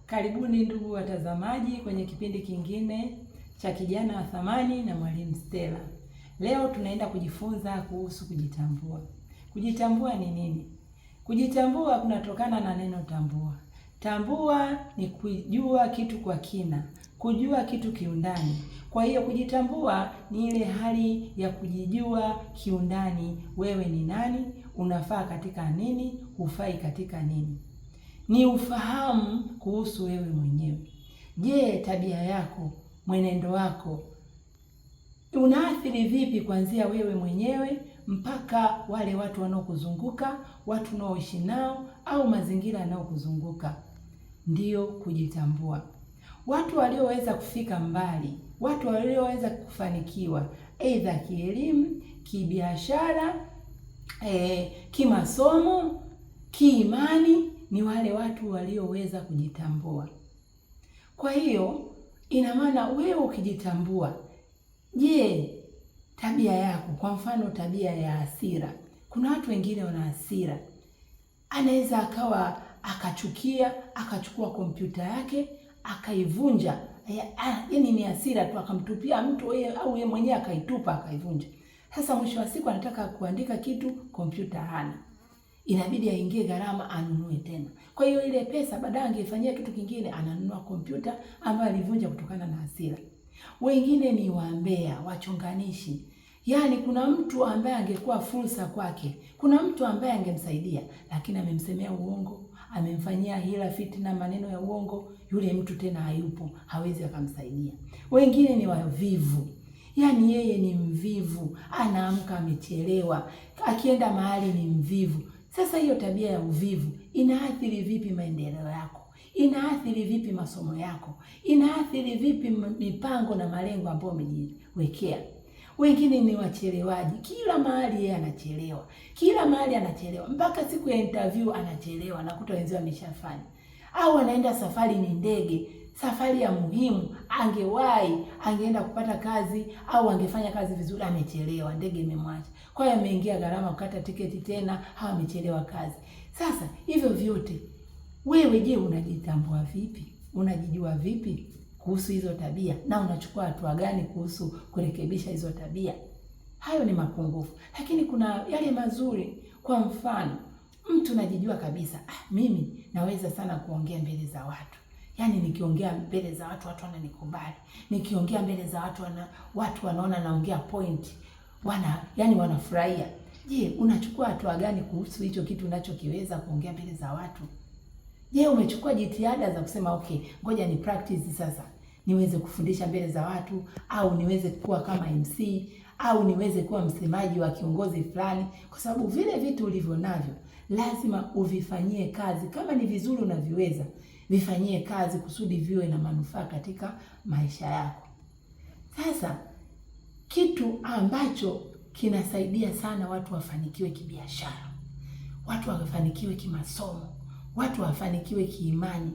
Karibuni ndugu watazamaji kwenye kipindi kingine cha Kijana wa Thamani na Mwalimu Stella. Leo tunaenda kujifunza kuhusu kujitambua. Kujitambua ni nini? Kujitambua kunatokana na neno tambua. Tambua ni kujua kitu kwa kina, kujua kitu kiundani. Kwa hiyo kujitambua ni ile hali ya kujijua kiundani, wewe ni nani, unafaa katika nini, hufai katika nini. Ni ufahamu kuhusu wewe mwenyewe. Je, tabia yako, mwenendo wako unaathiri vipi kuanzia wewe mwenyewe mpaka wale watu wanaokuzunguka, watu unaoishi nao au mazingira yanayokuzunguka? Ndiyo kujitambua. Watu walioweza kufika mbali, watu walioweza kufanikiwa aidha kielimu, kibiashara, kimasomo, kiimani, ni wale watu walioweza kujitambua. Kwa hiyo ina maana wewe ukijitambua, je, tabia yako, kwa mfano tabia ya hasira. Kuna watu wengine wana hasira. Anaweza akawa akachukia, akachukua kompyuta yake, akaivunja. Yaani ni hasira tu, akamtupia mtu au yeye mwenyewe akaitupa, akaivunja. Sasa mwisho wa siku anataka kuandika kitu, kompyuta hana. Inabidi aingie gharama anunue tena. Kwa hiyo ile pesa baadaye angefanyia kitu kingine, ananunua kompyuta ambayo alivunja kutokana na hasira. Wengine ni wambea, wachonganishi. Yaani kuna mtu ambaye angekuwa fursa kwake, kuna mtu ambaye angemsaidia, lakini amemsemea uongo, amemfanyia hila, fitina, maneno ya uongo, yule mtu tena hayupo, hawezi akamsaidia. Wengine ni wavivu. Yaani yeye ni mvivu, anaamka amechelewa, akienda mahali ni mvivu. Sasa hiyo tabia ya uvivu inaathiri vipi maendeleo yako? Inaathiri vipi masomo yako? Inaathiri vipi mipango na malengo ambayo umejiwekea? Wengine ni wachelewaji, kila mahali yeye anachelewa. Kila mahali anachelewa. Mpaka siku ya interview anachelewa, nakuta wenzao wameshafanya. Au anaenda safari ni ndege, safari ya muhimu, angewahi, angeenda kupata kazi au angefanya kazi vizuri, amechelewa, ndege imemwacha. Kwa hiyo ameingia gharama kukata tiketi tena, au amechelewa kazi. Sasa hivyo vyote, wewe je, unajitambua vipi? Unajijua vipi kuhusu hizo tabia, na unachukua hatua gani kuhusu kurekebisha hizo tabia? Hayo ni mapungufu, lakini kuna yale mazuri. Kwa mfano, mtu najijua kabisa, mimi naweza sana kuongea mbele za watu. Yaani nikiongea mbele za watu, watu wananikubali. Nikiongea mbele za watu wanaona naongea point. Wanafurahia. Je, unachukua hatua gani kuhusu hicho kitu unachokiweza kuongea mbele za watu? Je, umechukua jitihada za kusema okay, ngoja ni practice sasa, niweze kufundisha mbele za watu, au niweze kuwa kama MC, au niweze kuwa msemaji wa kiongozi fulani? Kwa sababu vile vitu ulivyo navyo lazima uvifanyie kazi. Kama ni vizuri unaviweza, vifanyie kazi kusudi viwe na manufaa katika maisha yako. Sasa kitu ambacho kinasaidia sana watu wafanikiwe kibiashara, watu wafanikiwe kimasomo, watu wafanikiwe kiimani,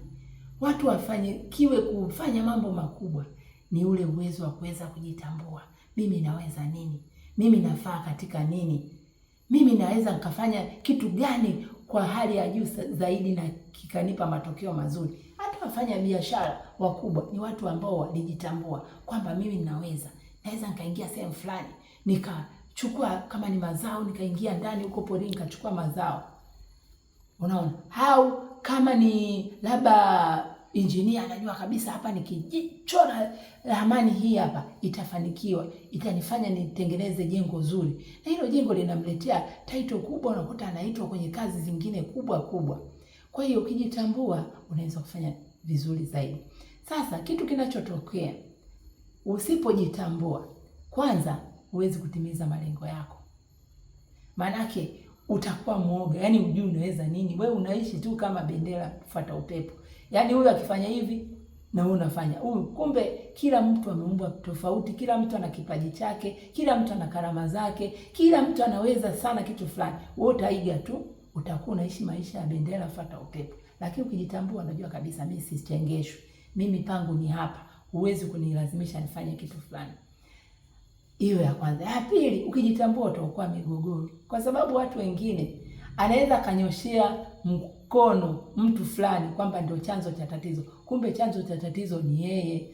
watu wafanikiwe kufanya mambo makubwa, ni ule uwezo wa kuweza kujitambua. Mimi naweza nini? Mimi nafaa katika nini? Mimi naweza nikafanya kitu gani kwa hali ya juu zaidi na kikanipa matokeo mazuri? Hata wafanya biashara wakubwa ni watu ambao walijitambua kwamba mimi naweza nikaingia sehemu fulani, nikachukua kama ni mazao, nikaingia ndani huko porini nikachukua mazao. Unaona? Au kama ni labda engineer, anajua kabisa hapa nikichora ramani hii hapa itafanikiwa, itanifanya nitengeneze jengo zuri. Na hilo jengo linamletea title kubwa, unakuta anaitwa kwenye kazi zingine kubwa. Kwa hiyo ukijitambua unaweza kufanya vizuri zaidi. Sasa kitu kinachotokea usipojitambua, kwanza huwezi kutimiza malengo yako. Maanake utakuwa mwoga, yaani hujui unaweza nini. Wewe unaishi tu kama bendera kufuata upepo. Yaani huyu akifanya hivi na wewe unafanya. Kumbe kila mtu ameumbwa tofauti, kila mtu ana kipaji chake, kila mtu ana karama zake, kila mtu anaweza sana kitu fulani. Wewe utaiga tu, utakuwa unaishi maisha ya bendera kufuata upepo. Lakini ukijitambua unajua kabisa mimi sichengeshwi. Mimi pangu ni hapa. Huwezi kunilazimisha nifanye kitu fulani. Hiyo ya kwanza. Ya pili, ukijitambua utaokoa migogoro. Kwa sababu watu wengine anaweza kanyoshea mkono mtu fulani kwamba ndio chanzo cha tatizo. Kumbe chanzo cha tatizo ni yeye.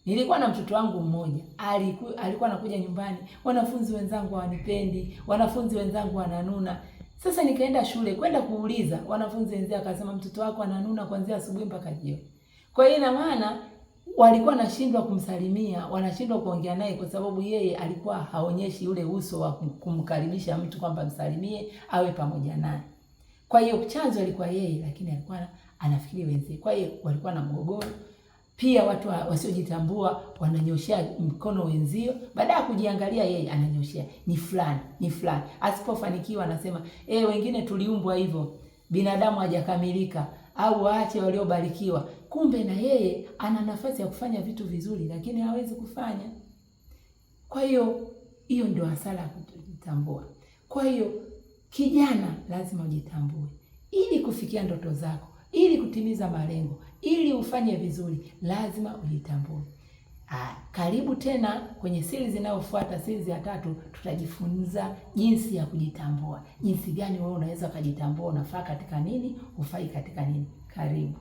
Nilikuwa na mtoto wangu mmoja, alikuwa anakuja nyumbani, wanafunzi wenzangu hawanipendi, wanafunzi wenzangu wananuna. Sasa nikaenda shule kwenda kuuliza, wanafunzi wenzao akasema mtoto wako ananuna kuanzia asubuhi mpaka jioni. Kwa hiyo ina maana walikuwa wanashindwa kumsalimia, wanashindwa kuongea naye kwa sababu yeye alikuwa haonyeshi ule uso wa kumkaribisha mtu kwamba msalimie, awe pamoja naye. Kwa hiyo chanzo alikuwa yeye, lakini alikuwa anafikiri wenzie. Kwa hiyo walikuwa na mgogoro. Pia watu wasiojitambua wananyoshia mkono wenzio, baada ya kujiangalia yeye ananyoshia ni fulani, ni fulani. Asipofanikiwa anasema wengine tuliumbwa hivyo, binadamu hajakamilika, au waache waliobarikiwa. Kumbe na yeye ana nafasi ya kufanya vitu vizuri, lakini hawezi kufanya. Kwa hiyo ndio hasara ya kujitambua. Kwa hiyo kijana, lazima ujitambue ili kufikia ndoto zako, ili kutimiza malengo, ili ufanye vizuri, lazima ujitambue. Karibu tena kwenye series inayofuata, series ya 3, tutajifunza jinsi ya kujitambua. Jinsi gani wewe unaweza kujitambua, unafaa katika nini, hufai katika nini. Karibu.